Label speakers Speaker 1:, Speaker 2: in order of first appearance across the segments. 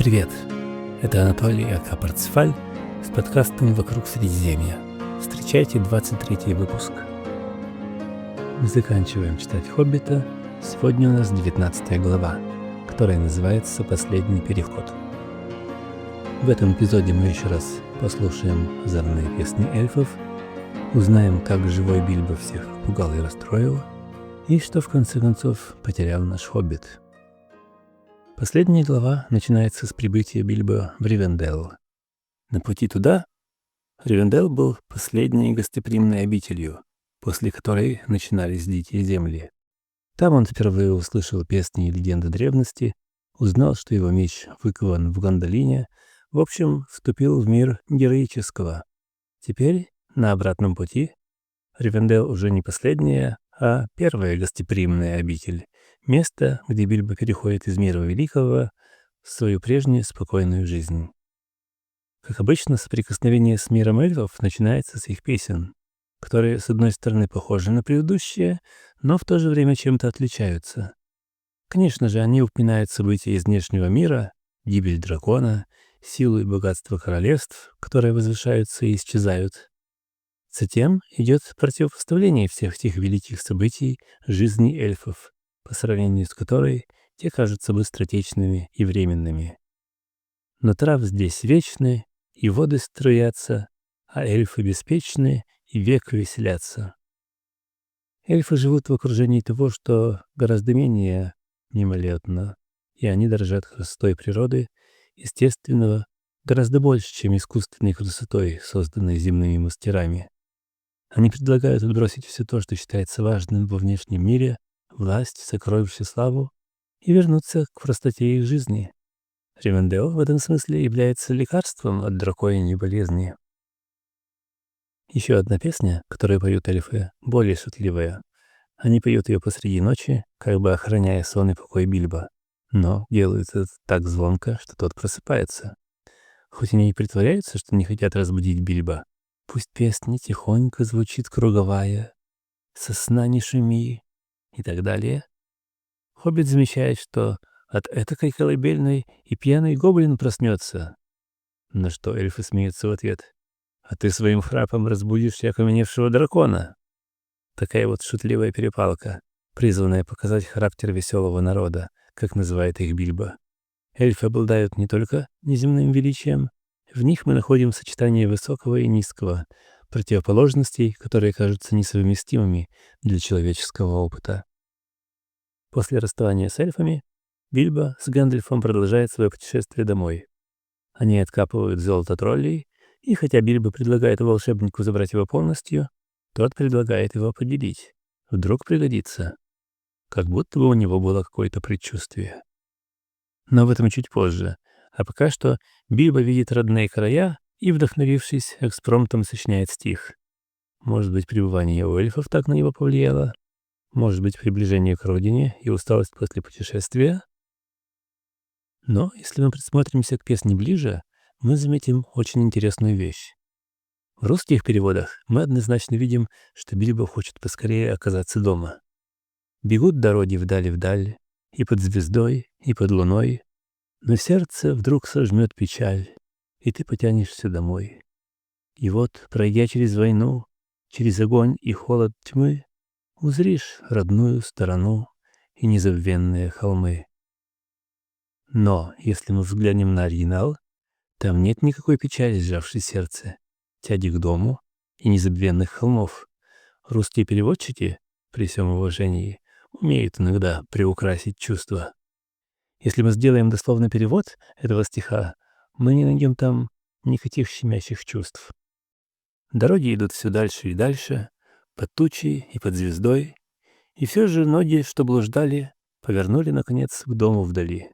Speaker 1: привет! Это Анатолий Акапарцфаль с подкастом «Вокруг Средиземья». Встречайте 23-й выпуск. Мы заканчиваем читать «Хоббита». Сегодня у нас 19 глава, которая называется «Последний переход». В этом эпизоде мы еще раз послушаем озорные песни эльфов, узнаем, как живой Бильбо всех пугал и расстроил, и что в конце концов потерял наш хоббит. Последняя глава начинается с прибытия Бильбо в Ривендел. На пути туда Ривендел был последней гостеприимной обителью, после которой начинались дикие земли. Там он впервые услышал песни и легенды древности, узнал, что его меч выкован в Гондолине, в общем, вступил в мир героического. Теперь, на обратном пути, Ривендел уже не последняя, а первая гостеприимная обитель. Место, где Бильбо переходит из мира великого в свою прежнюю спокойную жизнь. Как обычно, соприкосновение с миром эльфов начинается с их песен, которые, с одной стороны, похожи на предыдущие, но в то же время чем-то отличаются. Конечно же, они упоминают события из внешнего мира, гибель дракона, силу и богатство королевств, которые возвышаются и исчезают. Затем идет противопоставление всех тех великих событий жизни эльфов, по сравнению с которой те кажутся быстротечными и временными. Но трав здесь вечны, и воды струятся, а эльфы беспечны, и век веселятся. Эльфы живут в окружении того, что гораздо менее мимолетно, и они дорожат красотой природы, естественного, гораздо больше, чем искусственной красотой, созданной земными мастерами. Они предлагают отбросить все то, что считается важным во внешнем мире, власть, сокровища, славу, и вернуться к простоте их жизни. Ривендел в этом смысле является лекарством от драконьей болезни. Еще одна песня, которую поют эльфы, более шутливая. Они поют ее посреди ночи, как бы охраняя сон и покой Бильбо, но делают это так звонко, что тот просыпается. Хоть они и притворяются, что не хотят разбудить Бильбо, пусть песня тихонько звучит круговая, со сна не шуми, и так далее. Хоббит замечает, что от этакой колыбельной и пьяный гоблин проснется. На что эльфы смеются в ответ. «А ты своим храпом разбудишь окаменевшего дракона». Такая вот шутливая перепалка, призванная показать характер веселого народа, как называет их Бильбо. Эльфы обладают не только неземным величием, в них мы находим сочетание высокого и низкого, противоположностей, которые кажутся несовместимыми для человеческого опыта. После расставания с эльфами, Бильбо с Гэндальфом продолжает свое путешествие домой. Они откапывают золото троллей, и хотя Бильбо предлагает волшебнику забрать его полностью, тот предлагает его поделить. Вдруг пригодится. Как будто бы у него было какое-то предчувствие. Но в этом чуть позже. А пока что Бильбо видит родные края и, вдохновившись, экспромтом сочиняет стих. Может быть, пребывание у эльфов так на него повлияло? Может быть, приближение к родине и усталость после путешествия? Но если мы присмотримся к песне ближе, мы заметим очень интересную вещь. В русских переводах мы однозначно видим, что Бильбо хочет поскорее оказаться дома. Бегут дороги вдаль, и под звездой, и под луной, но сердце вдруг сожмет печаль, и ты потянешься домой. И вот, пройдя через войну, через огонь и холод тьмы, узришь родную сторону и незабвенные холмы. Но если мы взглянем на оригинал, там нет никакой печали, сжавшей сердце, тяги к дому и незабвенных холмов. Русские переводчики, при всем уважении, умеют иногда приукрасить чувства. Если мы сделаем дословный перевод этого стиха, мы не найдем там никаких щемящих чувств. Дороги идут все дальше и дальше, под тучей и под звездой, и все же ноги, что блуждали, повернули, наконец, к дому вдали.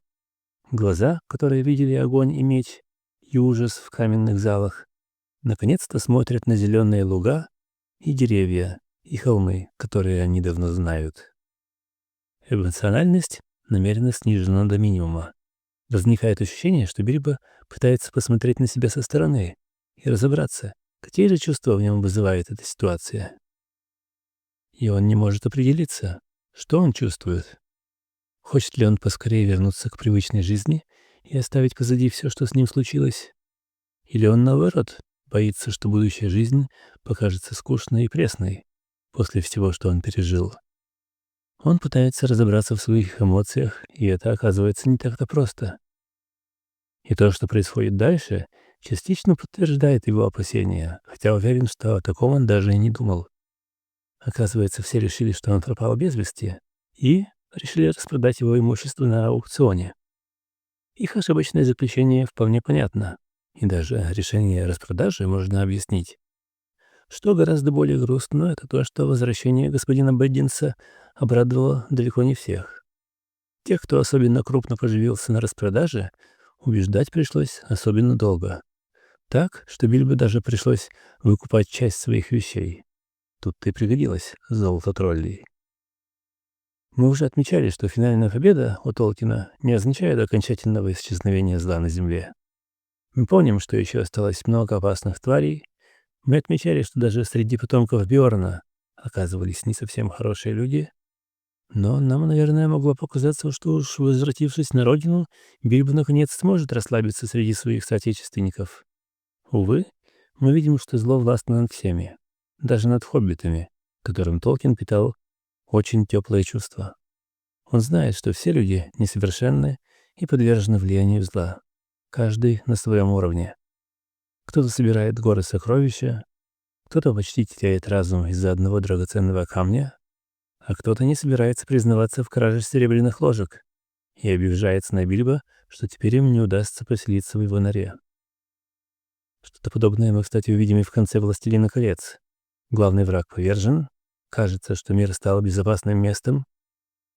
Speaker 1: Глаза, которые видели огонь и меч, и ужас в каменных залах, наконец-то смотрят на зеленые луга и деревья, и холмы, которые они давно знают. Эмоциональность намеренно снижена до минимума. Возникает ощущение, что Бильбо пытается посмотреть на себя со стороны и разобраться, какие же чувства в нем вызывает эта ситуация. И он не может определиться, что он чувствует. Хочет ли он поскорее вернуться к привычной жизни и оставить позади все, что с ним случилось? Или он, наоборот, боится, что будущая жизнь покажется скучной и пресной после всего, что он пережил? Он пытается разобраться в своих эмоциях, и это оказывается не так-то просто. И то, что происходит дальше, частично подтверждает его опасения, хотя уверен, что о таком он даже и не думал. Оказывается, все решили, что он пропал без вести, и решили распродать его имущество на аукционе. Их ошибочное заключение вполне понятно, и даже решение распродажи можно объяснить. Что гораздо более грустно, это то, что возвращение господина Бэддинса обрадовало далеко не всех. Тех, кто особенно крупно поживился на распродаже, убеждать пришлось особенно долго. Так, что Бильбо даже пришлось выкупать часть своих вещей. Тут-то и пригодилось золото троллей. Мы уже отмечали, что финальная победа у Толкина не означает окончательного исчезновения зла на Земле. Мы помним, что еще осталось много опасных тварей. Мы отмечали, что даже среди потомков Бьорна оказывались не совсем хорошие люди. Но нам, наверное, могло показаться, что уж возвратившись на родину, Бильбо наконец сможет расслабиться среди своих соотечественников. Увы, мы видим, что зло властно над всеми, даже над хоббитами, которым Толкин питал очень теплые чувства. Он знает, что все люди несовершенны и подвержены влиянию зла, каждый на своем уровне. Кто-то собирает горы сокровища, кто-то почти теряет разум из-за одного драгоценного камня, а кто-то не собирается признаваться в краже серебряных ложек и обижается на Бильбо, что теперь им не удастся поселиться в его норе. Что-то подобное мы, кстати, увидим и в конце «Властелина колец». Главный враг повержен, кажется, что мир стал безопасным местом,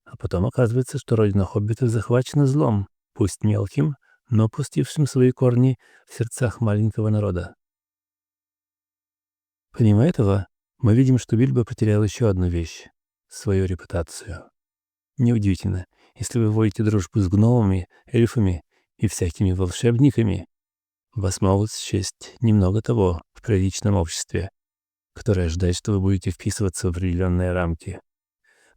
Speaker 1: а потом оказывается, что родина хоббитов захвачена злом, пусть мелким, но пустившим свои корни в сердцах маленького народа. Помимо этого, мы видим, что Бильбо потерял еще одну вещь — свою репутацию. Неудивительно, если вы водите дружбу с гномами, эльфами и всякими волшебниками, вас могут счесть немного того в приличном обществе, которое ожидает, что вы будете вписываться в определенные рамки.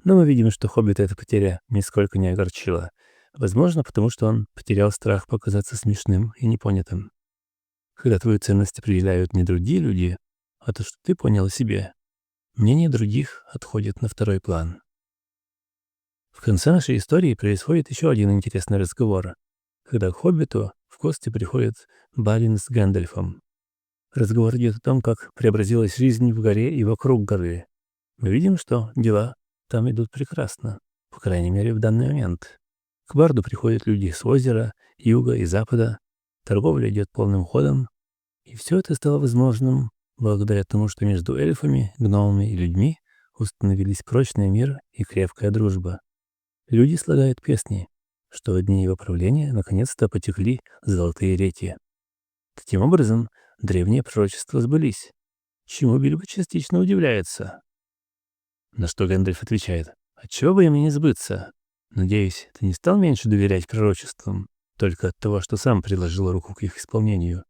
Speaker 1: Но мы видим, что хоббита эта потеря нисколько не огорчила. Возможно, потому что он потерял страх показаться смешным и непонятым. Когда твою ценность определяют не другие люди, а то, что ты понял о себе, мнение других отходит на второй план. В конце нашей истории происходит еще один интересный разговор, когда к хоббиту в гости приходит Балин с Гэндальфом. Разговор идет о том, как преобразилась жизнь в горе и вокруг горы. Мы видим, что дела там идут прекрасно, по крайней мере в данный момент. К барду приходят люди с озера, юга и запада, торговля идет полным ходом, и все это стало возможным благодаря тому, что между эльфами, гномами и людьми установились прочный мир и крепкая дружба. Люди слагают песни, что в дни его правления наконец-то потекли золотые реки. Таким образом, древние пророчества сбылись, чему Бильбо частично удивляется. На что Гэндальф отвечает: «Отчего бы им не сбыться? Надеюсь, ты не стал меньше доверять пророчествам только от того, что сам приложил руку к их исполнению.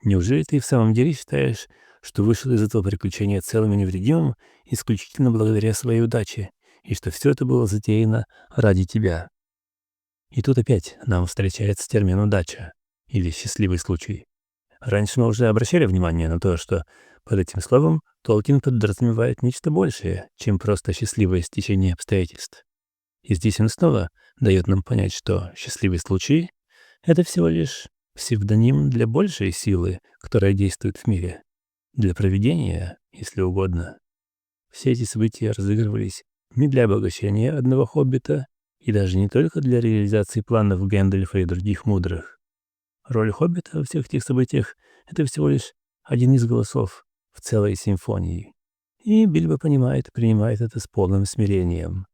Speaker 1: Неужели ты в самом деле считаешь, что вышел из этого приключения целым и невредимым исключительно благодаря своей удаче, и что все это было затеяно ради тебя?» И тут опять нам встречается термин «удача» или «счастливый случай». Раньше мы уже обращали внимание на то, что под этим словом Толкин подразумевает нечто большее, чем просто счастливое стечение обстоятельств. И здесь он снова дает нам понять, что счастливый случай — это всего лишь псевдоним для большей силы, которая действует в мире, для провидения, если угодно. Все эти события разыгрывались не для обогащения одного хоббита и даже не только для реализации планов Гэндальфа и других мудрых. Роль хоббита во всех этих событиях — это всего лишь один из голосов в целой симфонии. И Бильбо понимает и принимает это с полным смирением.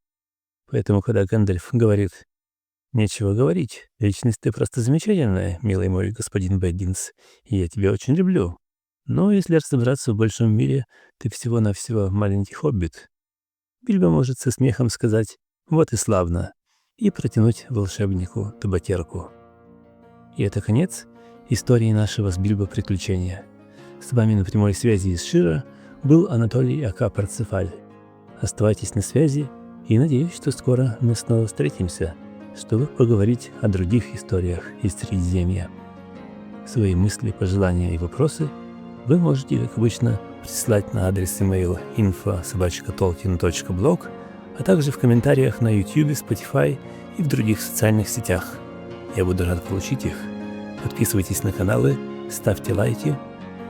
Speaker 1: Поэтому, когда Гэндальф говорит: «Нечего говорить, личность ты просто замечательная, милый мой господин Бэггинс, и я тебя очень люблю. Но если разобраться в большом мире, ты всего-навсего маленький хоббит», Бильбо может со смехом сказать: «Вот и славно», и протянуть волшебнику табакерку. И это конец истории нашего с Бильбо приключения. С вами на прямой связи из Шира был Анатолий А.К. Парцефаль. Оставайтесь на связи, и надеюсь, что скоро мы снова встретимся чтобы поговорить о других историях из Средиземья. Свои мысли, пожелания и вопросы вы можете, как обычно, прислать на адрес email info@tolkien.blog, а также в комментариях на YouTube, Spotify и в других социальных сетях. Я буду рад получить их. Подписывайтесь на каналы, ставьте лайки.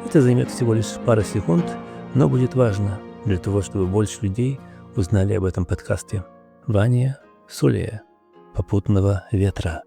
Speaker 1: Это займет всего лишь пару секунд, но будет важно для того, чтобы больше людей узнали об этом подкасте. Ваня Сулея. Попутного ветра.